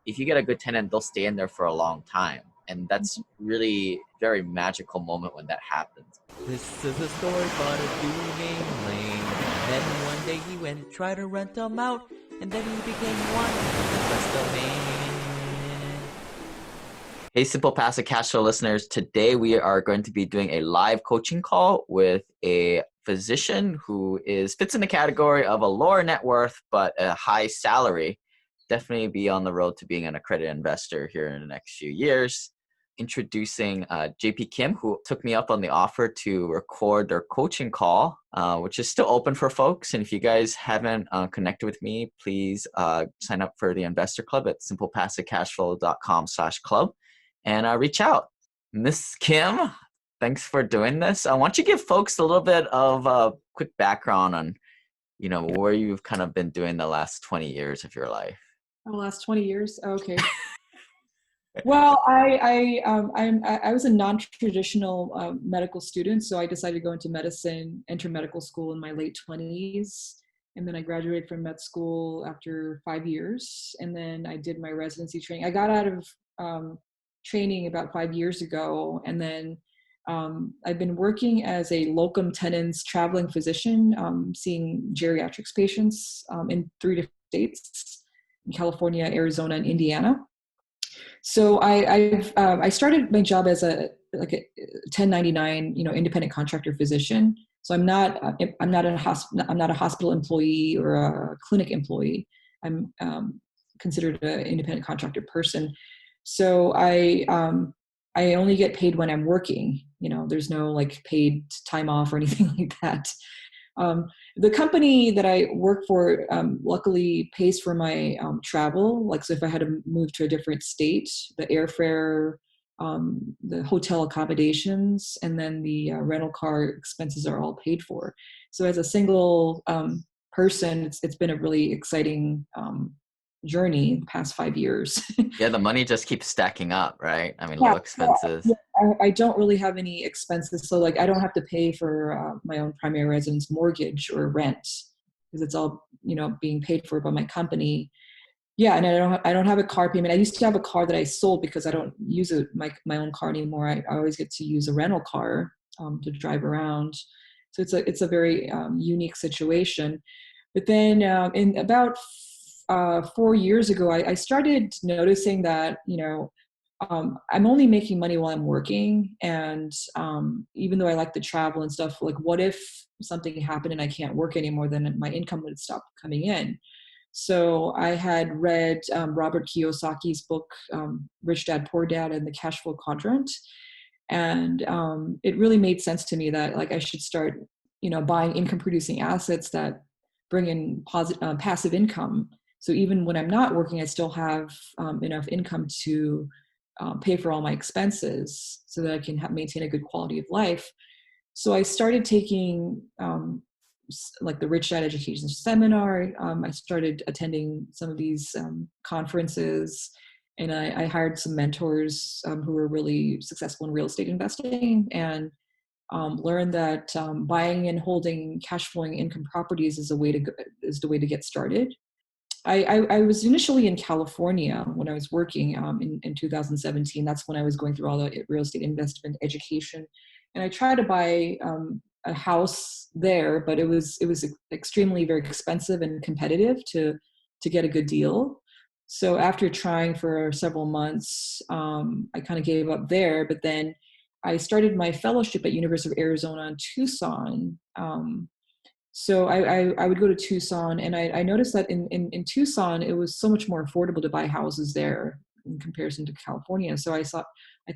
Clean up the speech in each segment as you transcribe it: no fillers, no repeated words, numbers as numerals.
if you get a good tenant, they'll stay in there for a long time. And that's really very magical moment when that happens. This is a story about a dude named Lane. And then one day he went to try to rent them out, and then he became one of the best domain. Hey, Simple Passive Cashflow listeners. Today we are going to be doing a live coaching call with a physician who fits in the category of a lower net worth but a high salary. Definitely be on the road to being an accredited investor here in the next few years. Introducing JP Kim, who took me up on the offer to record their coaching call, which is still open for folks. And if you guys haven't connected with me, please sign up for the Investor Club at SimplePassiveCashflow.com/club and reach out. Miss Kim, thanks for doing this. I want you to give folks a little bit of a quick background on, where you've kind of been doing the last 20 years of your life. The last 20 years? Okay. Well, I was a non-traditional medical student, so I decided to go into medicine, enter medical school in my late 20s, and then I graduated from med school after 5 years, and then I did my residency training. I got out of training about 5 years ago, and then I've been working as a locum tenens traveling physician, seeing geriatrics patients in 3 different states, in California, Arizona, and Indiana. So I started my job as a 1099, independent contractor physician. So I'm not a hospital employee or a clinic employee. I'm considered an independent contractor person. So I only get paid when I'm working. There's no paid time off or anything like that. The company that I work for luckily pays for my travel. So if I had to move to a different state, the airfare, the hotel accommodations, and then the rental car expenses are all paid for. So as a single person, it's been a really exciting journey in the past 5 years. Yeah, the money just keeps stacking up, right? Low expenses. I don't really have any expenses. So I don't have to pay for my own primary residence mortgage or rent because it's all, being paid for by my company. Yeah. And I don't have a car payment. I used to have a car that I sold because I don't use my own car anymore. I always get to use a rental car to drive around. So it's a very unique situation. But then in about 4 years ago, I started noticing that, I'm only making money while I'm working. And even though I like to travel and stuff, what if something happened and I can't work anymore, then my income would stop coming in. So I had read Robert Kiyosaki's book, Rich Dad, Poor Dad, and the Cashflow Quadrant. And it really made sense to me that I should start, buying income producing assets that bring in passive income. So even when I'm not working, I still have enough income to pay for all my expenses so that I can maintain a good quality of life. So I started taking the Rich Dad Education Seminar. I started attending some of these conferences, and I hired some mentors who were really successful in real estate investing, and learned that buying and holding cash flowing income properties is the way to get started. I was initially in California when I was working in 2017. That's when I was going through all the real estate investment education. And I tried to buy a house there, but it was extremely very expensive and competitive to get a good deal. So after trying for several months, I kind of gave up there. But then I started my fellowship at University of Arizona in Tucson. So I would go to Tucson, and I noticed that in Tucson, it was so much more affordable to buy houses there in comparison to California. So I thought,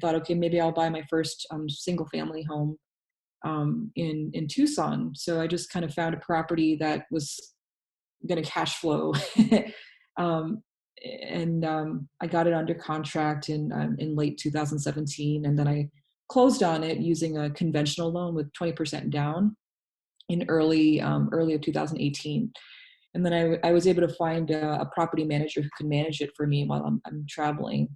okay, maybe I'll buy my first single family home in Tucson. So I just kind of found a property that was going to cash flow. And I got it under contract in late 2017. And then I closed on it using a conventional loan with 20% down in early of 2018. And then I was able to find a property manager who could manage it for me while I'm traveling.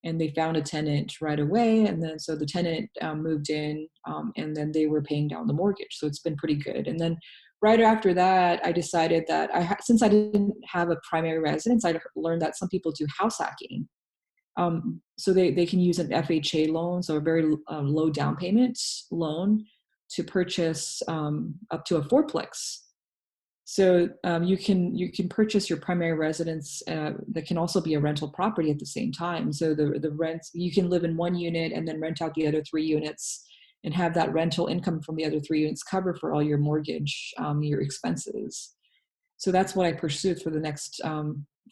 And they found a tenant right away. And then so the tenant moved in, and then they were paying down the mortgage. So it's been pretty good. And then right after that, I decided that since I didn't have a primary residence, I learned that some people do house hacking. So they can use an FHA loan, so a very low down payment loan, to purchase up to a fourplex. So you can purchase your primary residence that can also be a rental property at the same time. So the rent, you can live in one unit and then rent out the other 3 units and have that rental income from the other 3 units cover for all your mortgage, your expenses. So that's what I pursued for the next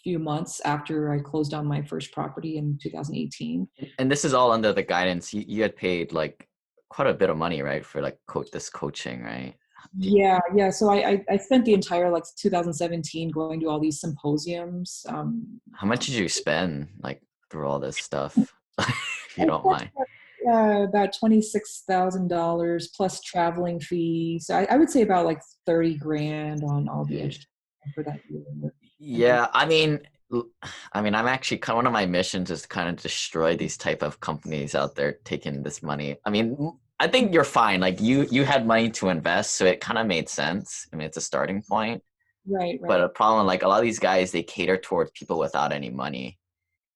few months after I closed on my first property in 2018. And this is all under the guidance. You had paid like quite a bit of money, right, for like this coaching, right? Yeah. So I spent the entire 2017 going to all these symposiums. How much did you spend like through all this stuff, if you don't mind? About $26,000 plus traveling fees. So I would say about like 30 grand on all the education for that year. Yeah, I mean, I'm actually kind of, one of my missions is to kind of destroy these type of companies out there taking this money. I mean, I think you're fine. Like you had money to invest, so it kind of made sense. I mean, it's a starting point. Right. But a problem, like a lot of these guys, they cater towards people without any money,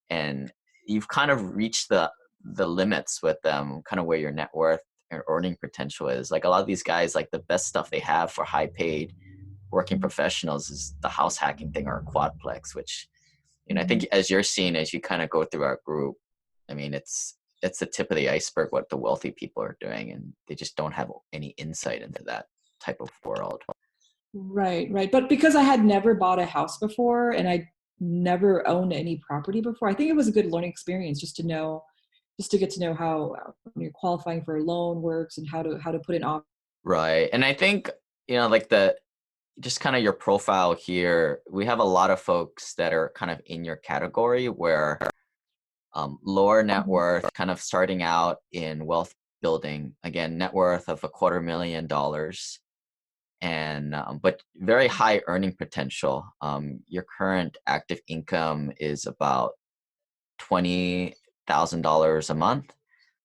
and you've kind of reached the limits with them, kind of where your net worth and earning potential is. Like a lot of these guys, like the best stuff they have for high paid working professionals is the house hacking thing or a quadplex, which, I think as you're seeing, as you kind of go through our group, I mean, it's the tip of the iceberg what the wealthy people are doing, and they just don't have any insight into that type of world. Right. But because I had never bought a house before and I never owned any property before, I think it was a good learning experience just to get to know how qualifying for a loan works and how to put it on. Right. And I think, like just kind of your profile here, we have a lot of folks that are kind of in your category where lower net worth, kind of starting out in wealth building, again, net worth of $250,000, and but very high earning potential. Your current active income is about $20,000 a month.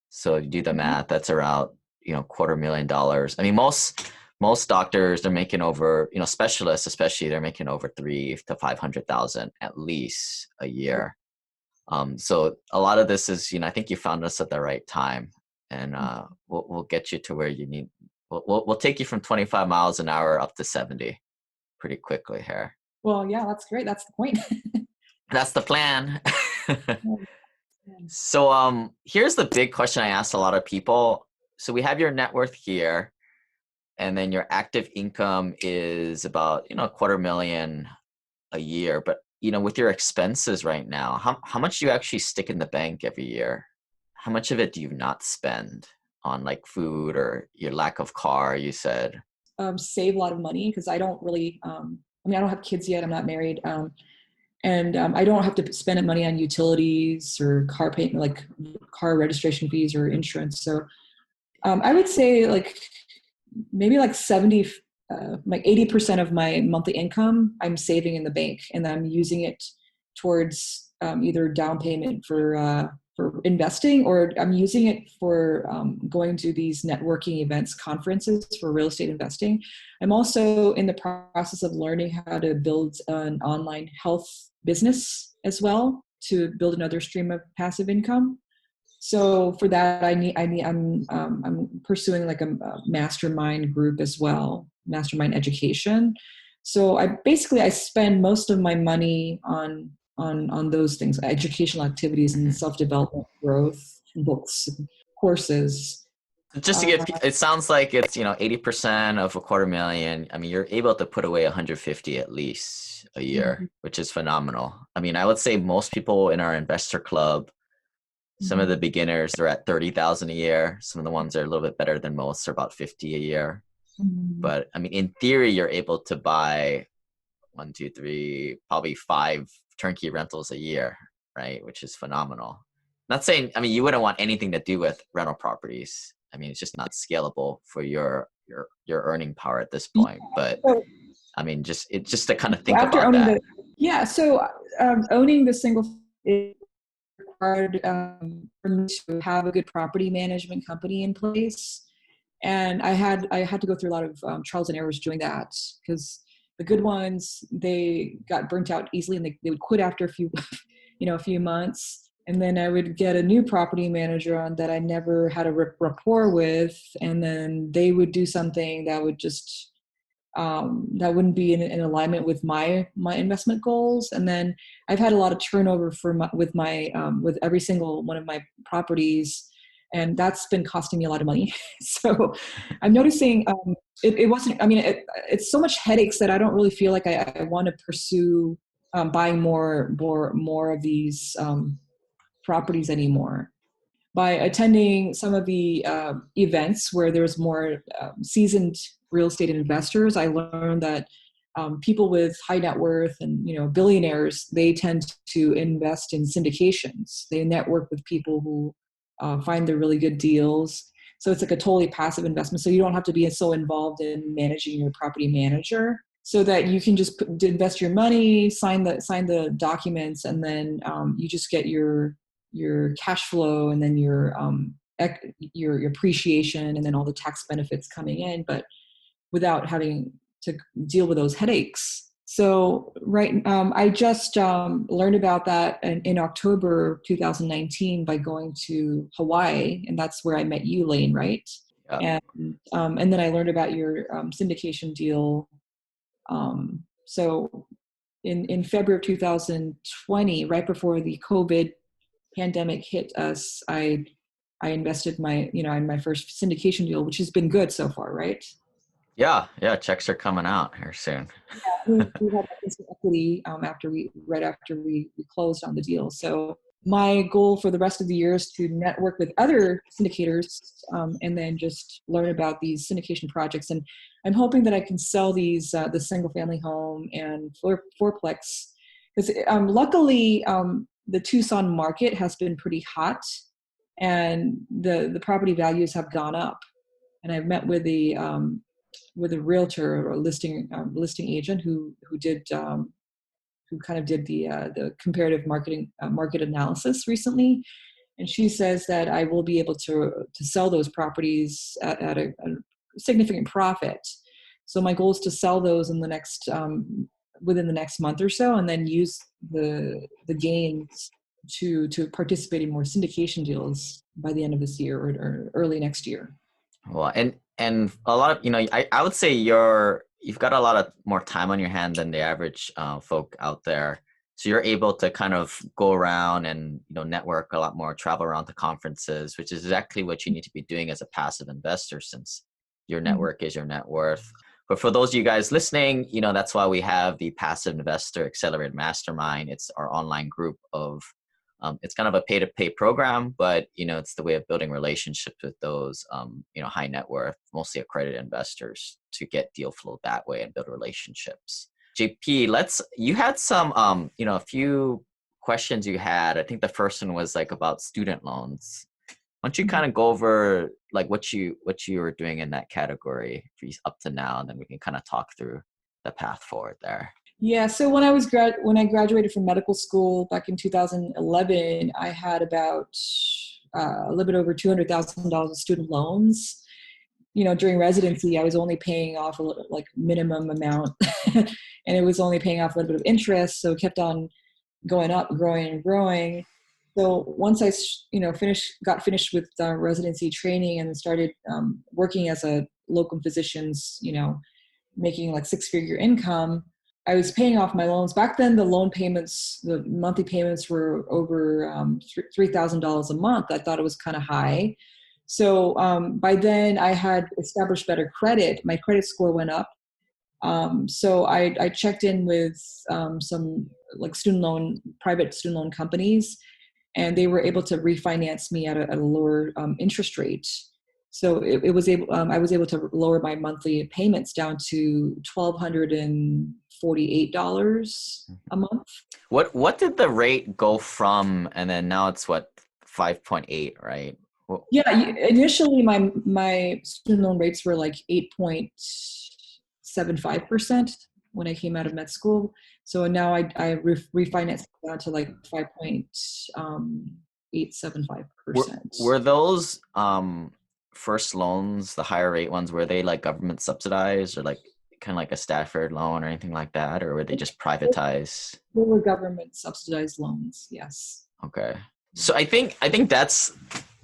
So if you do the math, that's around $250,000. I mean, most doctors, they're making over, specialists especially, they're making over $300,000 to $500,000 at least a year. So a lot of this is, I think you found us at the right time, and we'll get you to where you need. We'll take you from 25 miles an hour up to 70 pretty quickly here. Well, yeah, that's great. That's the point. That's the plan. So here's the big question I asked a lot of people. So we have your net worth here, and then your active income is about $250,000 a year. But with your expenses right now, how much do you actually stick in the bank every year? How much of it do you not spend on like food or your lack of car, you said? Save a lot of money because I don't really, I don't have kids yet. I'm not married. And I don't have to spend money on utilities or car payment, like car registration fees or insurance. So I would say maybe 80% of my monthly income I'm saving in the bank, and I'm using it towards either down payment for investing, or I'm using it for going to these networking events, conferences for real estate investing. I'm also in the process of learning how to build an online health business as well, to build another stream of passive income. So for that, I'm pursuing like a mastermind group as well, mastermind education. So I spend most of my money on those things, educational activities and self-development, growth, books, courses. Just to get, it sounds like it's 80% of $250,000. I mean, you're able to put away 150 at least a year, which is phenomenal. I mean, I would say most people in our investor club, some of the beginners, they're at 30,000 a year. Some of the ones that are a little bit better than most are about 50 a year. But I mean, in theory, you're able to buy 1, 2, 3, probably 5 turnkey rentals a year, right? Which is phenomenal. Not saying, I mean, you wouldn't want anything to do with rental properties. I mean, it's just not scalable for your earning power at this point. But I mean, just to kind of think about that. So owning the single is required for me to have a good property management company in place. And I had to go through a lot of trials and errors doing that, because the good ones, they got burnt out easily, and they would quit after a few a few months. And then I would get a new property manager on that I never had a rapport with, and then they would do something that would just that wouldn't be in alignment with my investment goals. And then I've had a lot of turnover with every single one of my properties, and that's been costing me a lot of money. So I'm noticing it wasn't. I mean, it's so much headaches that I don't really feel like I want to pursue buying more of these properties anymore. By attending some of the events where there's more seasoned real estate investors, I learned that people with high net worth and billionaires, they tend to invest in syndications. They network with people who find the really good deals. So it's like a totally passive investment. So you don't have to be so involved in managing your property manager, so that you can just invest your money, sign the documents, and then you just get your cash flow, and then your appreciation, and then all the tax benefits coming in, but without having to deal with those headaches. So I just learned about that in October 2019 by going to Hawaii, and that's where I met you, Lane, right? Yeah. And then I learned about your syndication deal. So in February of 2020, right before the COVID pandemic hit us, I invested in my first syndication deal, which has been good so far, right? Yeah. Checks are coming out here soon. Yeah, we had instant equity right after we closed on the deal. So my goal for the rest of the year is to network with other syndicators, and then just learn about these syndication projects. And I'm hoping that I can sell these the single family home and fourplex, because luckily the Tucson market has been pretty hot, and the property values have gone up. And I've met with a realtor or listing agent who kind of did the comparative market analysis recently, and she says that I will be able to sell those properties at a significant profit. So my goal is to sell those in the next within the next month or so, and then use the gains to participate in more syndication deals by the end of this year or early next year. Well, and a lot of, I would say you've got a lot of more time on your hand than the average folk out there. So you're able to kind of go around and, network a lot more, travel around to conferences, which is exactly what you need to be doing as a passive investor, since your network is your net worth. But for those of you guys listening, that's why we have the Passive Investor Accelerator Mastermind. It's our online group of it's kind of a pay-to-pay program, but it's the way of building relationships with those high net worth, mostly accredited investors, to get deal flow that way and build relationships. JP, you had some a few questions you had. I think the first one was like about student loans. Why don't you kind of go over like what you were doing in that category up to now, and then we can kind of talk through the path forward there. Yeah, so when I graduated from medical school back in 2011, I had about a little bit over $200,000 of student loans. During residency, I was only paying off a little, like minimum amount, and it was only paying off a little bit of interest. So it kept on going up, growing and growing. So once I, got finished with residency training and started working as a locum physician's, making like six-figure income, I was paying off my loans. Back then, the monthly payments were over $3,000 a month. I thought it was kind of high. So by then, I had established better credit. My credit score went up. So I checked in with some like private student loan companies, and they were able to refinance me at a lower interest rate. So I was able to lower my monthly payments down to $1,248 a month. What did the rate go from, and then now it's 5.8, right? Yeah, initially my student loan rates were like 8.75% when I came out of med school. So now I refinanced down to like 5.875%. Were those first loans, the higher rate ones, were they like government subsidized or like kind of like a Stafford loan or anything like that, or were they just privatized? They were government subsidized loans, yes. Okay. So I think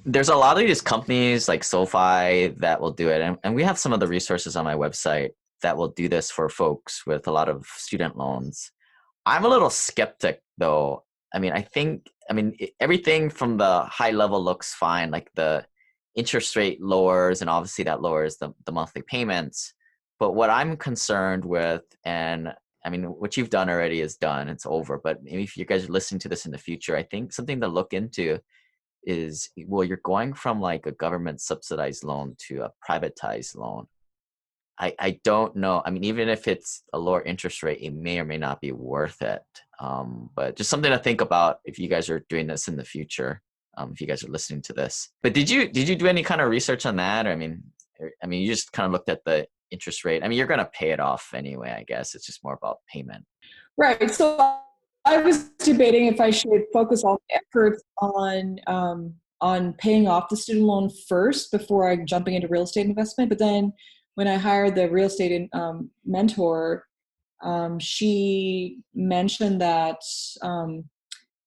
there's a lot of these companies like SoFi that will do it. And we have some of the resources on my website that will do this for folks with a lot of student loans. I'm a little skeptic though. Everything from the high level looks fine. Like the interest rate lowers and obviously that lowers the monthly payments. But what I'm concerned with, and what you've done already is done, it's over. But maybe if you guys are listening to this in the future, I think something to look into is, well, you're going from like a government subsidized loan to a privatized loan. I don't know. Even if it's a lower interest rate, it may or may not be worth it. But just something to think about if you guys are doing this in the future, if you guys are listening to this. But did you do any kind of research on that? You just kind of looked at the interest rate. You're going to pay it off anyway, I guess. It's just more about payment. Right. So I was debating if I should focus all the efforts on paying off the student loan first before jumping into real estate investment. But then when I hired the real estate mentor, she mentioned that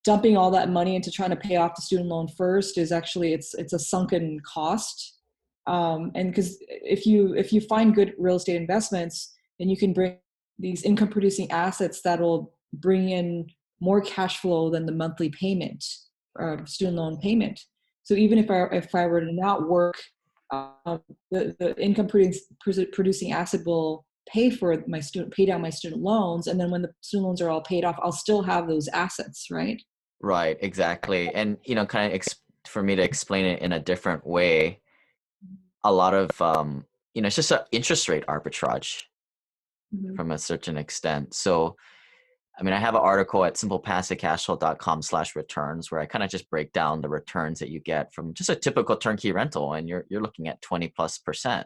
dumping all that money into trying to pay off the student loan first is actually it's a sunken cost. And because if you find good real estate investments, then you can bring these income producing assets that'll bring in more cash flow than the monthly payment, student loan payment. So even if I were to not work, the income producing asset will pay down my student loans, and then when the student loans are all paid off, I'll still have those assets, right? Right, exactly. And for me to explain it in a different way, a lot of it's just an interest rate arbitrage from a certain extent. So I have an article at SimplePassiveCashflow.com/returns where I kind of just break down the returns that you get from just a typical turnkey rental, and you're looking at 20+%.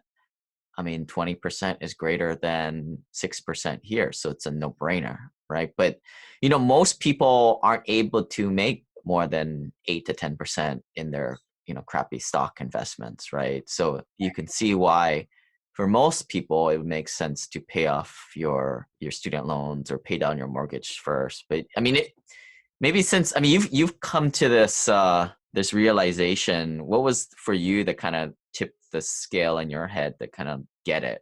20% is greater than 6% here, so it's a no-brainer, right? But most people aren't able to make more than 8 to 10% in their crappy stock investments, right? So you can see why for most people it would make sense to pay off your student loans or pay down your mortgage first. But maybe since you've come to this this realization, what was for you that kind of tipped the scale in your head that kind of get it?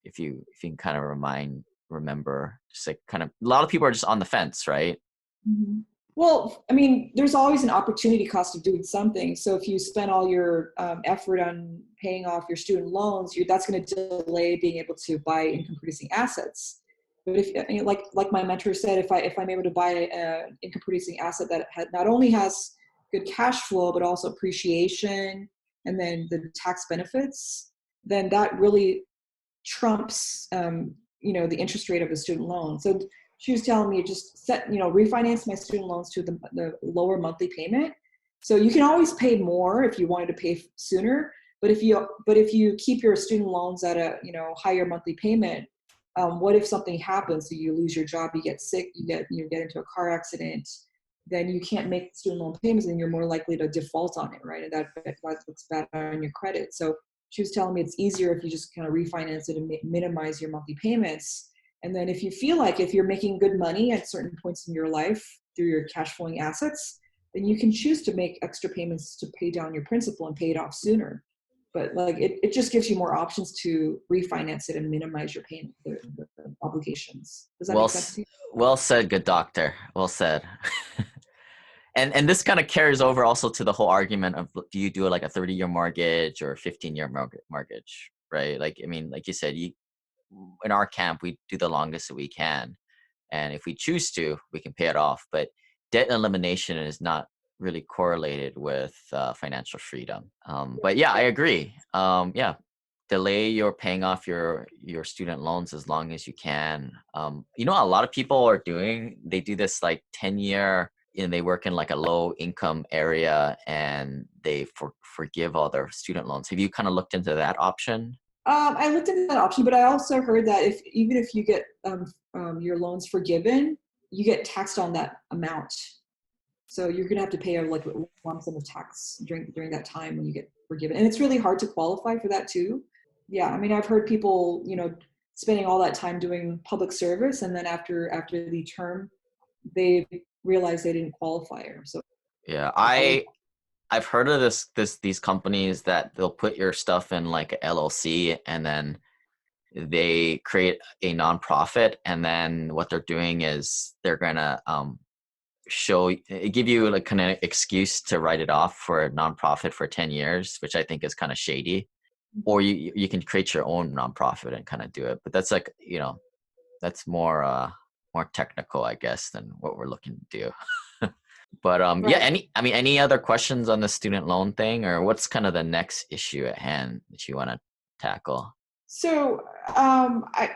If you can kind of remember, just like kind of, a lot of people are just on the fence, right? Mm-hmm. Well, there's always an opportunity cost of doing something. So if you spend all your effort on paying off your student loans, that's going to delay being able to buy income-producing assets. But if, like my mentor said, if I'm able to buy an income-producing asset that not only has good cash flow but also appreciation and then the tax benefits, then that really trumps the interest rate of a student loan. So she was telling me just refinance my student loans to the lower monthly payment. So you can always pay more if you wanted to pay sooner. But if you keep your student loans at a higher monthly payment, what if something happens? So you lose your job, you get sick, you get into a car accident, then you can't make student loan payments, and you're more likely to default on it, right? And that looks bad on your credit. So she was telling me it's easier if you just kind of refinance it and minimize your monthly payments. And then if you feel like if you're making good money at certain points in your life through your cash flowing assets, then you can choose to make extra payments to pay down your principal and pay it off sooner. But it just gives you more options to refinance it and minimize your payment, the obligations. Does that make sense to you? Well said, good doctor. Well said. And this kind of carries over also to the whole argument of, do you do like a 30-year mortgage or a 15-year mortgage, right? Like you said, in our camp, we do the longest that we can. And if we choose to, we can pay it off. But debt elimination is not really correlated with financial freedom. But yeah, I agree. Delay your paying off your student loans as long as you can. A lot of people are they do this like 10-year, they work in like a low income area and they forgive all their student loans. Have you kind of looked into that option? I looked into that option, but I also heard that even if you get your loans forgiven, you get taxed on that amount. So you're going to have to pay a like lump sum of tax during that time when you get forgiven. And it's really hard to qualify for that too. Yeah. I mean, I've heard people, spending all that time doing public service, and then after the term, they realize they didn't qualify. So Yeah, I've heard of these companies that they'll put your stuff in like a LLC, and then they create a nonprofit, and then what they're doing is they're gonna give you like kind of excuse to write it off for a nonprofit for 10 years, which I think is kind of shady. Or you can create your own nonprofit and kind of do it, but that's like that's more technical, I guess, than what we're looking to do. But Right. yeah, any other questions on the student loan thing, or what's kind of the next issue at hand that you want to tackle? So I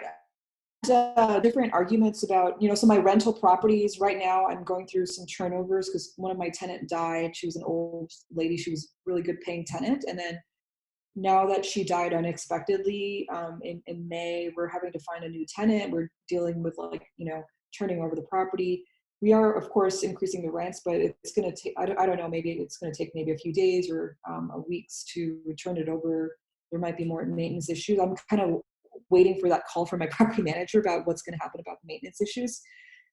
different arguments about, so my rental properties right now, I'm going through some turnovers because one of my tenant died. She was an old lady. She was really good paying tenant. And then now that she died unexpectedly in May, we're having to find a new tenant. We're dealing with turning over the property. We are, of course, increasing the rents, but it's going to take, I don't know, maybe it's going to take maybe a few days or weeks to turn it over. There might be more maintenance issues. I'm kind of waiting for that call from my property manager about what's going to happen about the maintenance issues.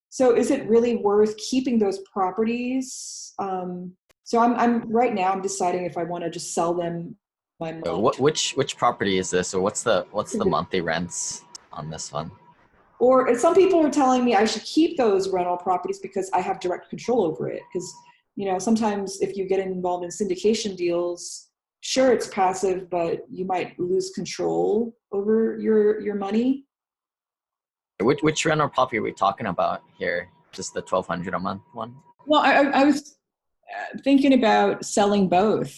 So is it really worth keeping those properties? So I'm right now, I'm deciding if I want to just sell them my month. Which property is this, or what's the monthly rents on this one? Or some people are telling me I should keep those rental properties because I have direct control over it. Because, sometimes if you get involved in syndication deals, sure, it's passive, but you might lose control over your money. Which rental property are we talking about here? Just the $1,200 a month one? Well, I was thinking about selling both.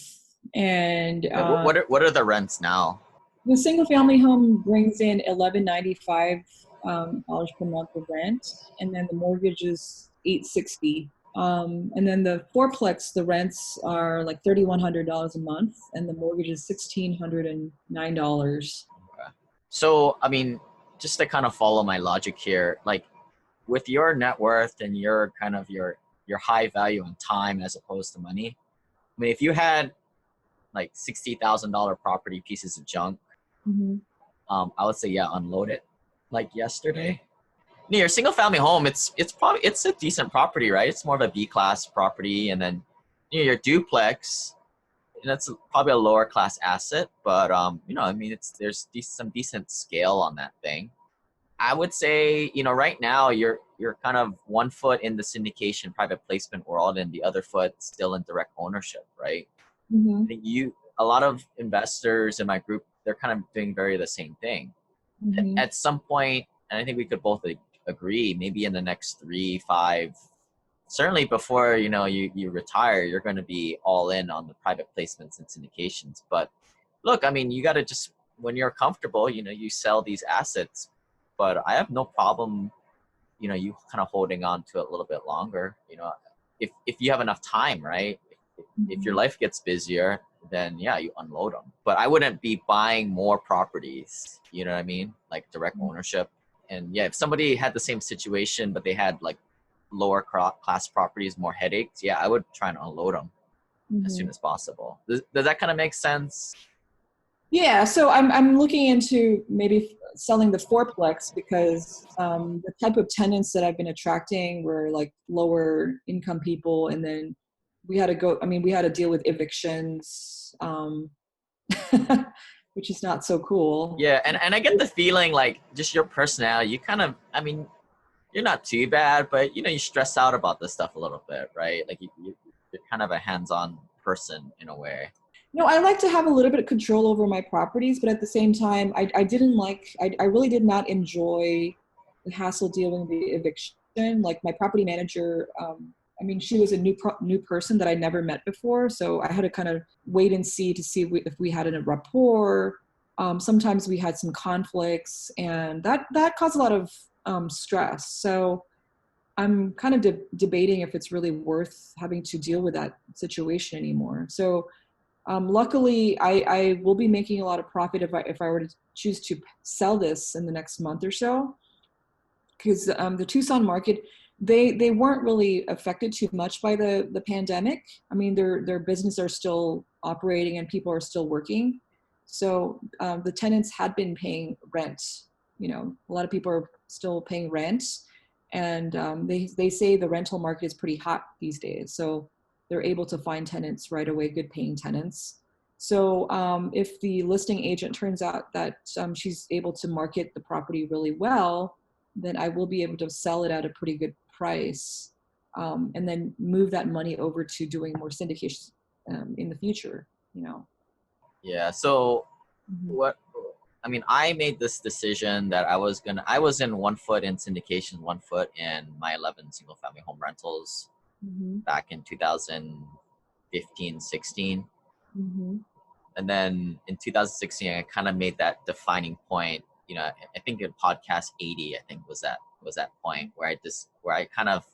And what are the rents now? the single family home brings in $1,195 per month of rent, and then the mortgage is $860. And then the fourplex, the rents are like $3,100 a month, and the mortgage is $1,609. Okay. So, just to kind of follow my logic here, like with your net worth and your kind of your high value in time as opposed to money, if you had like $60,000 property pieces of junk, Mm-hmm. I would say, yeah, unload it like yesterday. Your single family home, it's a decent property, right? It's more of a B-class property. And then your duplex, and that's probably a lower class asset, but there's some decent scale on that thing. I would say, right now you're kind of one foot in the syndication private placement world and the other foot still in direct ownership, right? Mm-hmm. I think a lot of investors in my group, they're kind of doing the same thing. Mm-hmm. At some point, and I think we could both agree, maybe in the next 3, 5, certainly before you retire, you're going to be all in on the private placements and syndications. But look, you got to just, when you're comfortable, you sell these assets. But I have no problem, you kind of holding on to it a little bit longer. If you have enough time, right? If your life gets busier, then yeah, you unload them. But I wouldn't be buying more properties, you know what I mean? Like direct ownership. And yeah, if somebody had the same situation, but they had like lower class properties, more headaches, yeah, I would try and unload them as soon as possible. Does that kind of make sense? Yeah, so I'm looking into maybe selling the fourplex because the type of tenants that I've been attracting were like lower income people, and then we had to deal with evictions, which is not so cool. Yeah, and I get the feeling like just your personality, you kind of, you're not too bad, but you stress out about this stuff a little bit, right? Like you're kind of a hands-on person in a way. No, I like to have a little bit of control over my properties, but at the same time, I really did not enjoy the hassle dealing with the eviction. Like my property manager, she was a new person that I never met before, so I had to kind of wait and see to see if we had a rapport. Sometimes we had some conflicts, and that caused a lot of stress. So I'm kind of debating if it's really worth having to deal with that situation anymore. So luckily, I will be making a lot of profit if I were to choose to sell this in the next month or so, because the Tucson market, They weren't really affected too much by the pandemic. I mean, their business are still operating and people are still working. So the tenants had been paying rent. You know, a lot of people are still paying rent, and they say the rental market is pretty hot these days. So they're able to find tenants right away, good paying tenants. So if the listing agent turns out that she's able to market the property really well, then I will be able to sell it at a pretty good price, and then move that money over to doing more syndication in the future, you know. Yeah. So Mm-hmm. what, I mean, I made this decision that I was in 1 foot in syndication, 1 foot in my 11 single family home rentals Mm-hmm. back in 2015, 16. Mm-hmm. And then in 2016, I kind of made that defining point. You know, I think in podcast 80, I think was that point where I kind of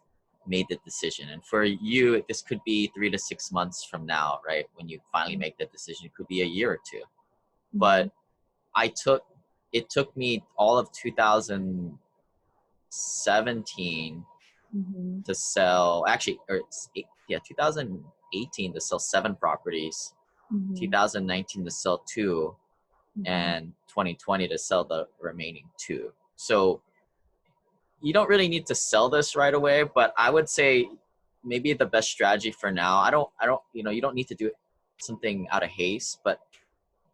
made the decision. And for you, this could be 3 to 6 months from now, right? When you finally make that decision, it could be a year or two. Mm-hmm. But it took me all of 2017 Mm-hmm. to sell, actually, 2018 to sell 7 properties, Mm-hmm. 2019 to sell 2, Mm-hmm. and 2020 to sell the remaining 2. So you don't really need to sell this right away, but I would say maybe the best strategy for now, I don't, you know, you don't need to do something out of haste, but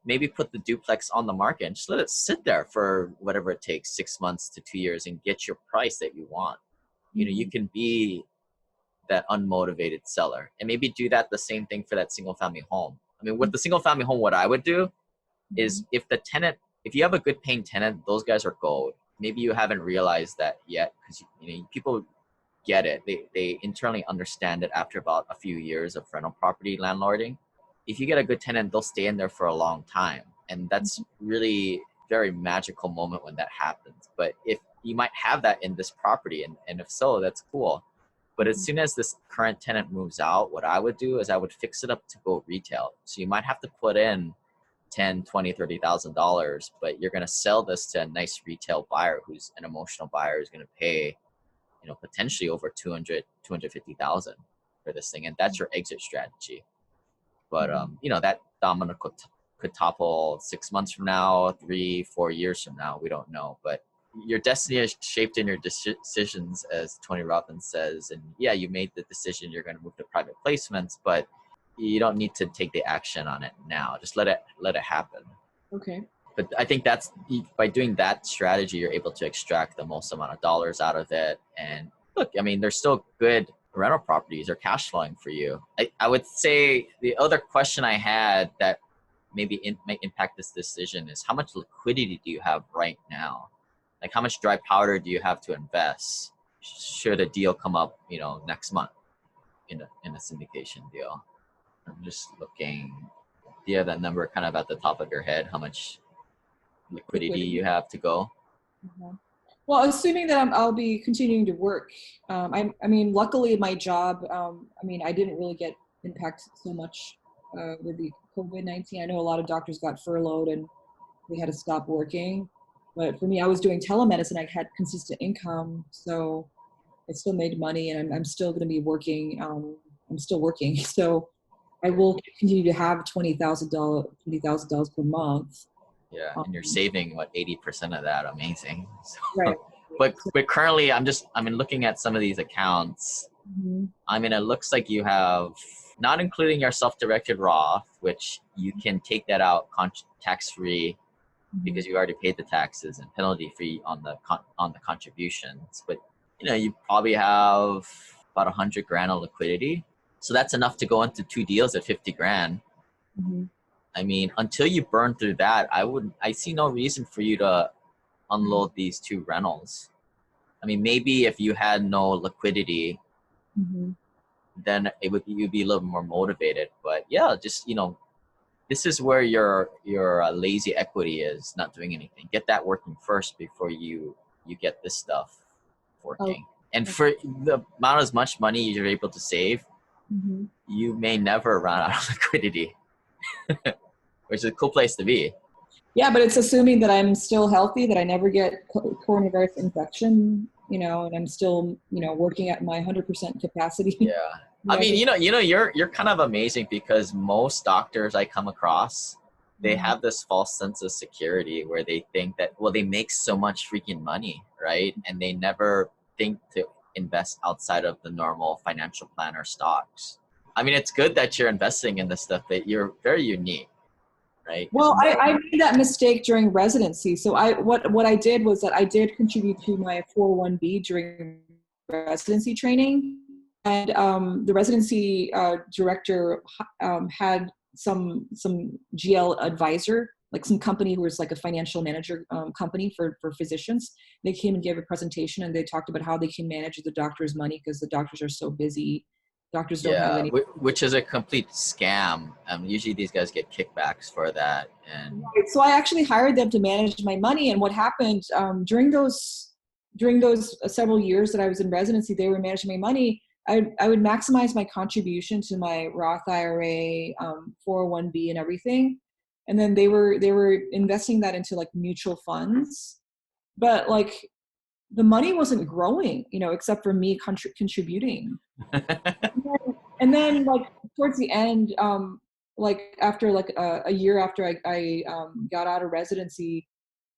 maybe put the duplex on the market and just let it sit there for whatever it takes, 6 months to 2 years, and get your price that you want. You know, you can be that unmotivated seller, and maybe do that the same thing for that single family home. I mean, with the single family home, what I would do is if you have a good paying tenant, those guys are gold. Maybe you haven't realized that yet, because you know, people get it. They internally understand it after about a few years of rental property landlording. If you get a good tenant, they'll stay in there for a long time. And that's really very magical moment when that happens. But if you might have that in this property, and if so, that's cool. But as soon as this current tenant moves out, what I would do is I would fix it up to go retail. So you might have to put in $10, $20, $30,000, but you're going to sell this to a nice retail buyer who's an emotional buyer, who's going to pay, you know, potentially over 200, 250,000 for this thing. And that's your exit strategy. But, you know, that domino could topple 6 months from now, 3, 4 years from now. We don't know. But your destiny is shaped in your decisions, as Tony Robbins says. And yeah, you made the decision you're going to move to private placements, but you don't need to take the action on it now. Just let it happen. Okay. But I think that's, by doing that strategy, you're able to extract the most amount of dollars out of it. And look, I mean, there's still good rental properties are cash flowing for you. I would say the other question I had that maybe might impact this decision is, how much liquidity do you have right now? Like, how much dry powder do you have to invest should a deal come up, you know, next month in a syndication deal? I'm just looking. Do you have that number kind of at the top of your head? How much liquidity you have to go? Mm-hmm. Well, assuming that I'll be continuing to work, I mean, luckily my job, I mean, I didn't really get impacted so much with the COVID-19. I know a lot of doctors got furloughed and they had to stop working. But for me, I was doing telemedicine. I had consistent income, so I still made money, and I'm still going to be working. I'm still working, so I will continue to have $20,000 per month. Yeah, and you're saving what, 80% of that. Amazing. So, Right. but currently, I'm looking at some of these accounts. Mm-hmm. I mean, it looks like you have, not including your self-directed Roth, which you can take that out tax-free because you already paid the taxes, and penalty-free on the contributions. But you know, you probably have about $100,000 of liquidity, so that's enough to go into 2 deals at $50,000. Mm-hmm. I mean, until you burn through that, I see no reason for you to unload these 2 rentals. I mean, maybe if you had no liquidity, then you'd be a little more motivated. But yeah, just, you know, this is where your lazy equity is, not doing anything. Get that working first before you get this stuff working. And for the amount as much money you're able to save, you may never run out of liquidity, which is a cool place to be. Yeah, but it's assuming that I'm still healthy, that I never get coronavirus infection. and I'm still, working at my 100% capacity. Yeah. I mean, Just, you're kind of amazing because most doctors I come across, they have this false sense of security where they think that, well, they make so much freaking money, right? And they never think to invest outside of the normal financial plan or stocks. I mean, it's good that you're investing in this stuff, but you're very unique, right? well, I made that mistake during residency. So what I did was that I did contribute to my 401b during residency training, and the residency director had some GL advisor, like some company who was like a financial manager company for physicians. They came and gave a presentation, and they talked about how they can manage the doctor's money because the doctors are so busy. Doctors don't have any. Which is a complete scam. Usually these guys get kickbacks for that. And so I actually hired them to manage my money. And what happened during those several years that I was in residency, they were managing my money. I would maximize my contribution to my Roth IRA, 401b, and everything, and then they were investing that into like mutual funds, but like the money wasn't growing, except for me contributing. And then like towards the end, like after like a year after I got out of residency,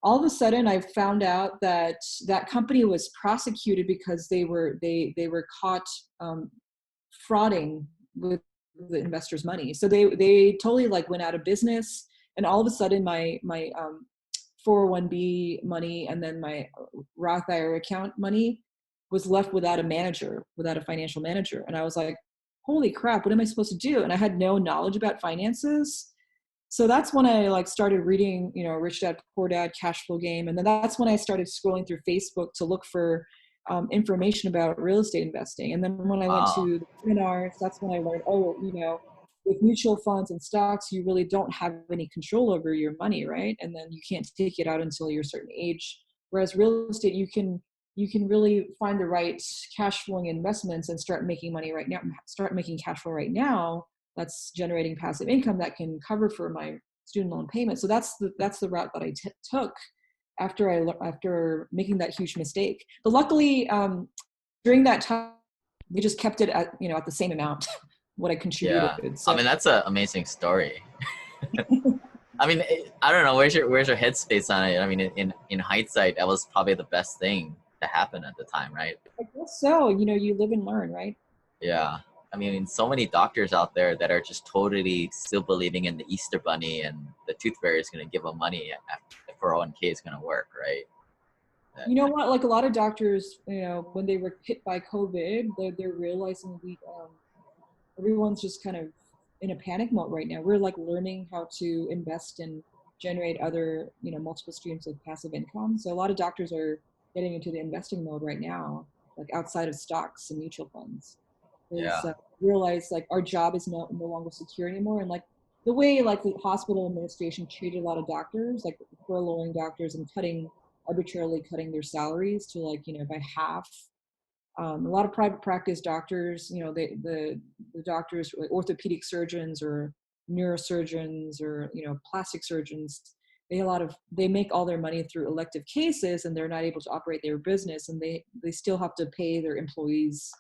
all of a sudden I found out that that company was prosecuted because they were caught frauding with the investors' money. So they totally like went out of business, and all of a sudden my 401b money and then my Roth IRA account money was left without a financial manager. And I was like, holy crap, what am I supposed to do? And I had no knowledge about finances. So that's when I like started reading, Rich Dad Poor Dad, Cashflow Game. And then that's when I started scrolling through Facebook to look for information about real estate investing. And then when I went to the seminars, that's when I learned, with mutual funds and stocks, you really don't have any control over your money, right? And then you can't take it out until you're a certain age. Whereas real estate, you can really find the right cash flowing investments and start making money right now, start making cash flow right now. That's generating passive income that can cover for my student loan payment. So that's the route that I took after making that huge mistake. But luckily, during that time, we just kept it at the same amount what I contributed. Yeah. So, I mean, that's an amazing story. I mean, I don't know, where's your headspace on it? I mean, in hindsight, that was probably the best thing to happen at the time, right? I guess so. You live and learn, right? Yeah. I mean, so many doctors out there that are just totally still believing in the Easter Bunny and the tooth fairy is going to give them money after the 401k is going to work, right? You know what? Like a lot of doctors, when they were hit by COVID, they're realizing everyone's just kind of in a panic mode right now. We're like learning how to invest and generate other, multiple streams of passive income. So a lot of doctors are getting into the investing mode right now, like outside of stocks and mutual funds. Realize like our job is no longer secure anymore. And like the way like the hospital administration treated a lot of doctors, like furloughing doctors and arbitrarily cutting their salaries to like, by half. A lot of private practice doctors, the doctors, like orthopedic surgeons or neurosurgeons or, plastic surgeons, they make all their money through elective cases, and they're not able to operate their business, and they still have to pay their employees,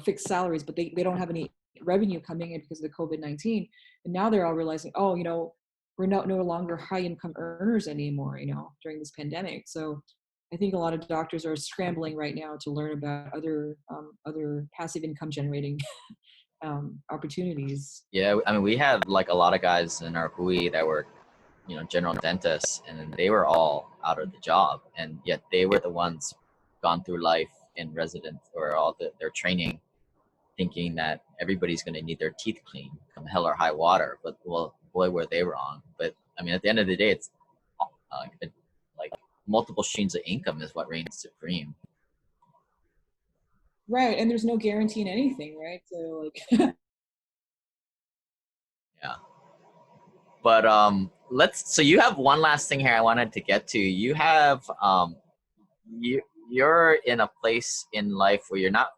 fixed salaries, but they don't have any revenue coming in because of the COVID-19. And now they're all realizing, we're no longer high income earners anymore, during this pandemic. So I think a lot of doctors are scrambling right now to learn about other passive income generating opportunities. Yeah, I mean, we had like a lot of guys in our Hui that were, general dentists, and they were all out of the job, and yet they were the ones gone through life in residence or their training, thinking that everybody's going to need their teeth cleaned come hell or high water. But well, boy, were they wrong. But I mean, at the end of the day, it's like multiple streams of income is what reigns supreme. Right, and there's no guarantee in anything, right? So like. Yeah. But so you have one last thing here I wanted to get to. You have you're in a place in life where you're not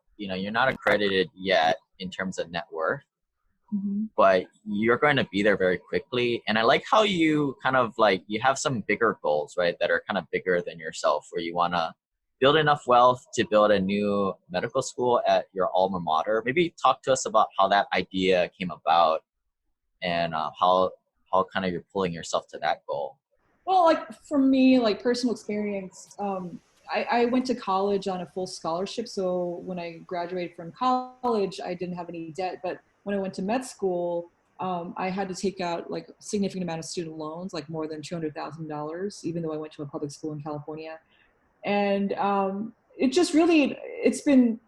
accredited yet in terms of net worth, Mhm. but you're going to be there very quickly. And I like how you kind of like, you have some bigger goals, right? That are kind of bigger than yourself, where you want to build enough wealth to build a new medical school at your alma mater. Maybe talk to us about how that idea came about and how kind of you're pulling yourself to that goal. Well, like for me, like personal experience, I went to college on a full scholarship. So when I graduated from college, I didn't have any debt. But when I went to med school, I had to take out like a significant amount of student loans, like more than $200,000, even though I went to a public school in California. And it just really, it's been,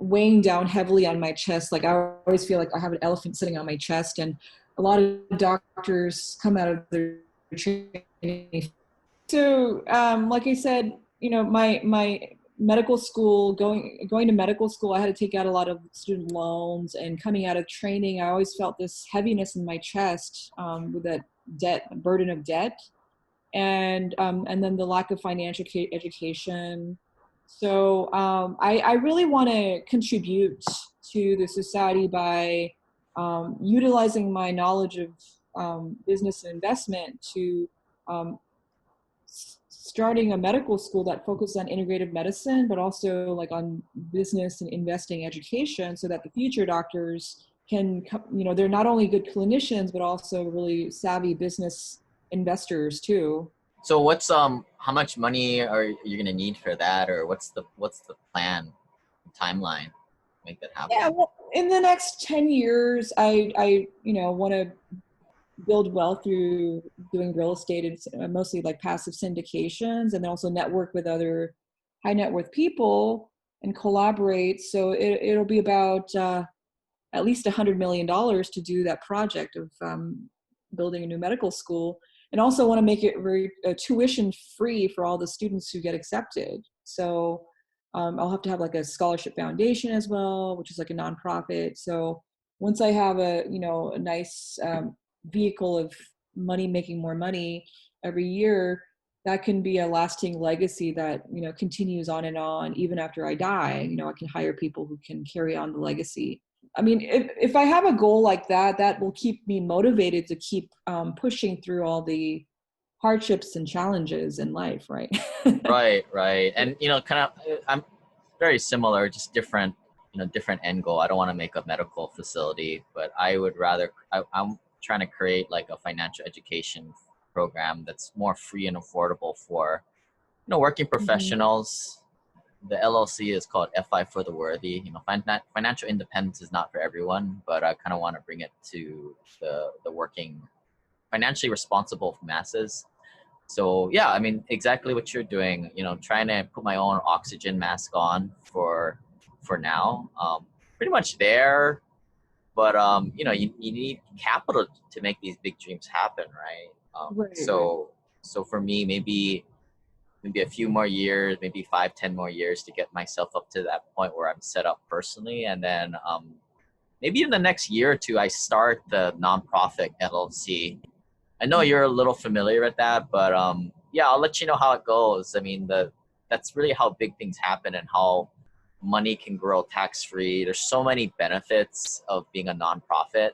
weighing down heavily on my chest. Like I always feel like I have an elephant sitting on my chest, and a lot of doctors come out of their training. So, like I said, my medical school, going to medical school, I had to take out a lot of student loans, and coming out of training, I always felt this heaviness in my chest, with that burden of debt, and then the lack of financial education. So I really want to contribute to the society by utilizing my knowledge of business and investment to um, starting a medical school that focuses on integrative medicine, but also like on business and investing education, so that the future doctors can, they're not only good clinicians, but also really savvy business investors too. So what's how much money are you gonna need for that, or what's the plan, timeline to make that Yeah, happen? well, in the next 10 years, I want to build wealth through doing real estate and mostly like passive syndications, and then also network with other high net worth people and collaborate. So it'll be about at least $100 million to do that project of building a new medical school, and also want to make it very tuition free for all the students who get accepted. So I'll have to have like a scholarship foundation as well, which is like a nonprofit. So once I have a nice vehicle of money making more money every year, that can be a lasting legacy that continues on and on even after I die. I can hire people who can carry on the legacy. I mean, if I have a goal like that, that will keep me motivated to keep pushing through all the hardships and challenges in life, right? Right. And kind of, I'm very similar, just different, different end goal. I don't want to make a medical facility, but I would rather, I'm trying to create like a financial education program that's more free and affordable for, working Mhm. professionals. The LLC is called FI for the Worthy. Financial independence is not for everyone, but I kind of want to bring it to the working, financially responsible masses. So yeah, I mean, exactly what you're doing. Trying to put my own oxygen mask on for now. Pretty much there, but you need capital to make these big dreams happen, right? Right, right. So for me, maybe a few more years, maybe 5-10 more years to get myself up to that point where I'm set up personally, and then maybe in the next year or two, I start the nonprofit LLC. I know you're a little familiar with that, but yeah, I'll let you know how it goes. I mean, that's really how big things happen and how money can grow tax free. There's so many benefits of being a nonprofit,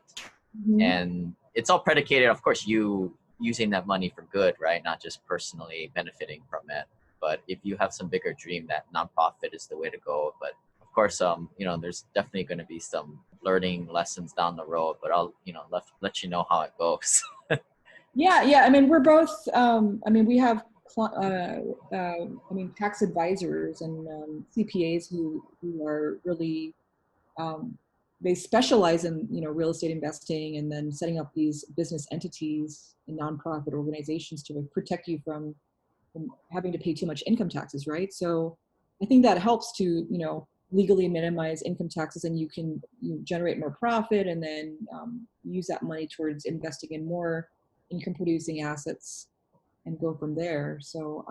Mhm. and it's all predicated, of course, you using that money for good, right? Not just personally benefiting from it. But if you have some bigger dream, that nonprofit is the way to go. But of course, there's definitely going to be some learning lessons down the road. But I'll, let you know how it goes. Yeah, yeah. I mean, we're both. I mean, we have. I mean, tax advisors and CPAs who are really um, they specialize in real estate investing, and then setting up these business entities and nonprofit organizations to protect you from having to pay too much income taxes, right? So I think that helps to legally minimize income taxes, and you generate more profit, and then use that money towards investing in more income producing assets and go from there. So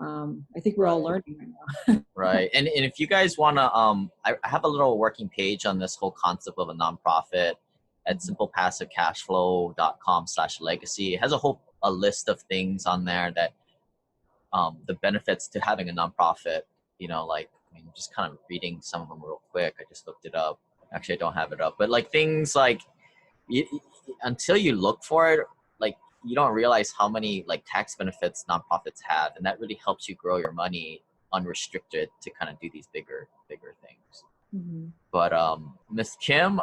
I think we're all Right. learning right now. Right. And if you guys want to, I have a little working page on this whole concept of a nonprofit at simplepassivecashflow.com/legacy. It has a list of things on there that, the benefits to having a nonprofit, I mean, just kind of reading some of them real quick. I just looked it up. Actually, I don't have it up, but like things like, until you look for it, like you don't realize how many like tax benefits nonprofits have, and that really helps you grow your money unrestricted to kind of do these bigger things. Mm-hmm. But Ms. Kim,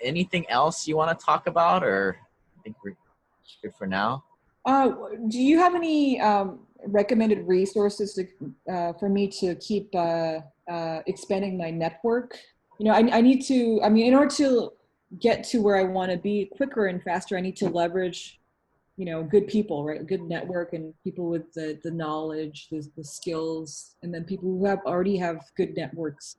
anything else you want to talk about, or I think we're good for now? Do you have any recommended resources for me to keep expanding my network? You know, I need to, I mean, in order to get to where I want to be quicker and faster, I need to leverage, you know, good people, right? Good network and people with the knowledge, the skills, and then people who already have good networks.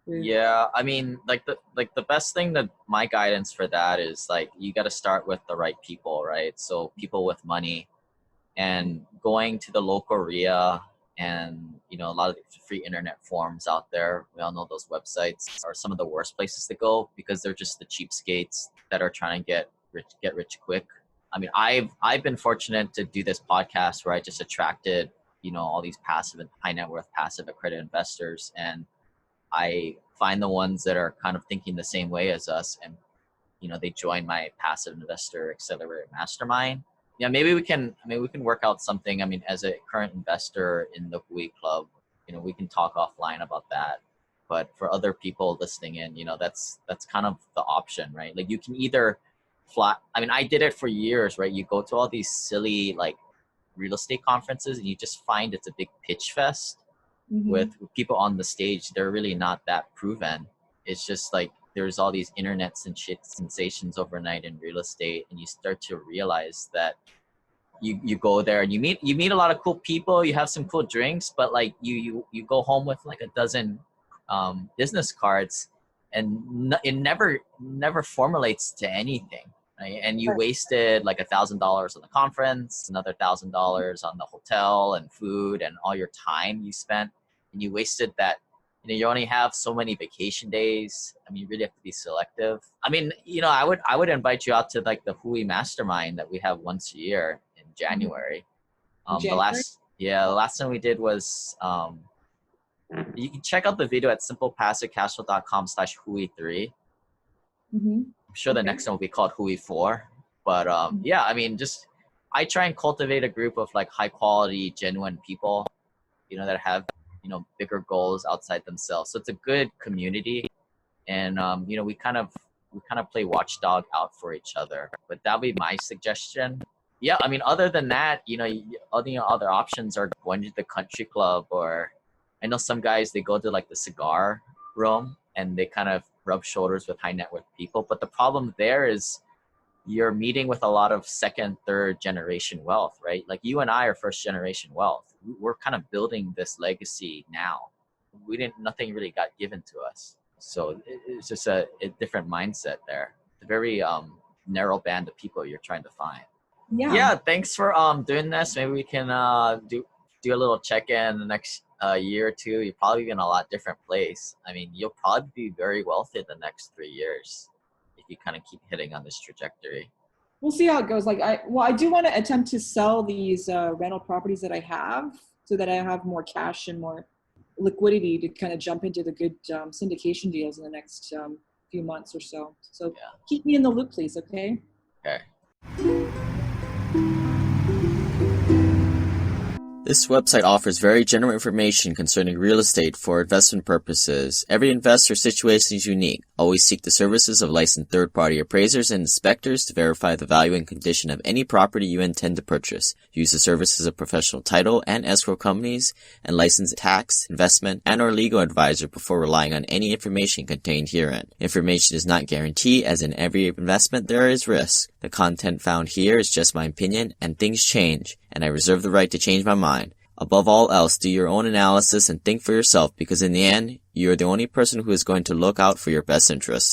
Yeah, I mean, like the best thing, that my guidance for that is like you got to start with the right people, right? So people with money, and going to the local RIA, and you know, a lot of the free internet forums out there. We all know those websites are some of the worst places to go because they're just the cheapskates that are trying to get rich quick. I mean, I've been fortunate to do this podcast where I just attracted, you know, all these passive and high net worth passive accredited investors, and I find the ones that are kind of thinking the same way as us, and you know, they join my Passive Investor Accelerator Mastermind. Yeah, maybe we can work out something. I mean, as a current investor in the Hui Club, you know, we can talk offline about that. But for other people listening in, you know, that's kind of the option, right? Like you can either fly. I mean, I did it for years, right? You go to all these silly like real estate conferences, and you just find it's a big pitch fest. Mm-hmm. With people on the stage. They're really not that proven. It's just like there's all these internet sensations overnight in real estate, and you start to realize that you go there and you meet a lot of cool people, you have some cool drinks, but like you go home with like a dozen business cards, and it never formulates to anything, right? And you wasted like $1,000 on the conference, another $1,000 on the hotel and food and all your time you spent. And you wasted that. You know, you only have so many vacation days. I mean, you really have to be selective. I mean, you know, I would invite you out to like the Hui Mastermind that we have once a year in January. The last time we did was you can check out the video at SimplePassiveCashflow.com/Hui3. Mm-hmm. I'm sure the next one will be called Hui 4. But yeah, I mean, just I try and cultivate a group of like high quality, genuine people, you know, that have, you know, bigger goals outside themselves. So it's a good community, and you know, we kind of play watchdog out for each other. But that'll be my suggestion. Yeah, I mean, other than that, you know, other options are going to the country club, or I know some guys, they go to like the cigar room and they kind of rub shoulders with high net worth people. But the problem there is you're meeting with a lot of second, third generation wealth, right? Like you and I are first generation wealth. We're kind of building this legacy now. Nothing really got given to us. So it's just a different mindset there. It's a very narrow band of people you're trying to find. Yeah, thanks for doing this. Maybe we can do a little check-in the next year or two. You'll probably be in a lot different place. I mean, you'll probably be very wealthy the next 3 years if you kind of keep hitting on this trajectory. We'll see how it goes. Like I do want to attempt to sell these rental properties that I have, so that I have more cash and more liquidity to kind of jump into the good syndication deals in the next few months or so. So keep me in the loop, please. Okay. Okay. This website offers very general information concerning real estate for investment purposes. Every investor situation is unique. Always seek the services of licensed third-party appraisers and inspectors to verify the value and condition of any property you intend to purchase. Use the services of professional title and escrow companies and licensed tax, investment, and or legal advisor before relying on any information contained herein. Information is not guaranteed, as in every investment there is risk. The content found here is just my opinion, and things change, and I reserve the right to change my mind. Above all else, do your own analysis and think for yourself, because in the end, you are the only person who is going to look out for your best interests.